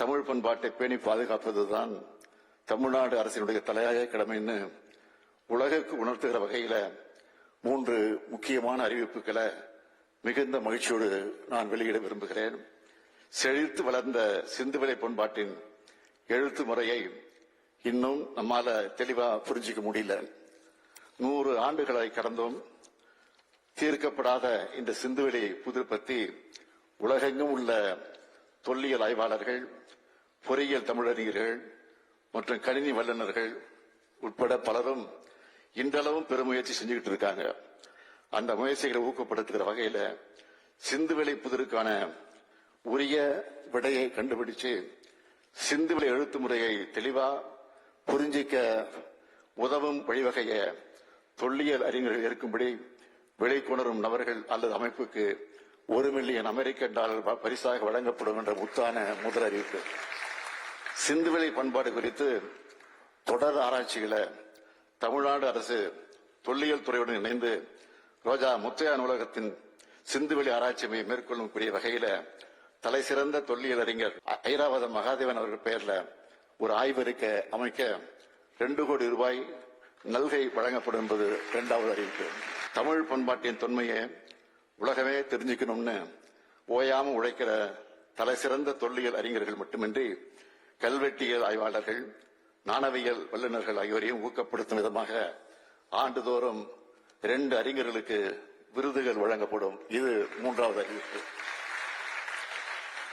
தமிழ் பண்பாட்டை பேணி பாதுகாப்பதுதான் தமிழ்நாடு அரசினுடைய தலையாய கடமைன்னு உலகுக்கு உணர்த்துகிற வகையில 3 முக்கியமான அறிவிப்புகளை மிகுந்த மகிழ்ச்சியோடு நான் வெளியிட விரும்புகிறேன். செழித்து வளர்ந்த சிந்துவெளி பண்பாட்டின் எழுத்து முறையை இன்னும் நம்மால தெளிவா புரிஞ்சிக்க முடியல. 100 ஆண்டுகளை கடந்தும் தீர்க்கப்படாத இந்த சிந்துவெளி புதிர் பற்றி உலகெங்கும் உள்ள தொல்லியல் ஆய்வாளர்கள், பொறியியல் தமிழறிஞர்கள் மற்றும் கணினி வல்லுநர்கள் உட்பட பலரும் இன்றளவும் பெருமுயற்சி செஞ்சுக்கிட்டு இருக்காங்க. அந்த முயற்சிகளை ஊக்கப்படுத்துகிற வகையில சிந்துவெளி புதிருக்கான உரிய விடையை கண்டுபிடிச்சு சிந்துவெளி எழுத்து முறையை தெளிவா புரிஞ்சிக்க உதவும் வழிவகைய தொல்லியல் அறிஞர்கள் இருக்கும்படி வெளிக்கொணரும் நபர்கள் அல்லது அமைப்புக்கு $1 மில்லியன் அமெரிக்க பரிசாக வழங்கப்படும் என்ற முத்தான முதல் அறிவிப்பு. சிந்துவெளி பண்பாடு குறித்து தொடர் ஆராய்ச்சிகளை தமிழ்நாடு அரசு தொல்லியல் துறையுடன் இணைந்து ரோஜா முத்தையா நூலகத்தின் சிந்துவெளி ஆராய்ச்சி மையம் மேற்கொள்ளக்கூடிய வகையில தலை சிறந்த தொல்லியல் அறிஞர் ஐராவதம் மகாதேவன் அவர்கள் பெயர்ல ஒரு ஆய்வறிக்கை அமைக்க $2 கோடி நல்கை வழங்கப்படும் என்பது 2வது அறிவிப்பு. தமிழ் பண்பாட்டின் தொன்மையை உலகமே தெரிஞ்சுக்கணும்னு ஓயாம உழைக்கிற தலை சிறந்த தொல்லியல் அறிஞர்கள் மட்டுமின்றி கல்வெட்டியல் ஆய்வாளர்கள், நாணவியல் வல்லுநர்கள் ஆகியோரையும் ஊக்கப்படுத்தும் விதமாக ஆண்டுதோறும் 2 அறிஞர்களுக்கு விருதுகள் வழங்கப்படும். இது 3வது அறிவிப்பு.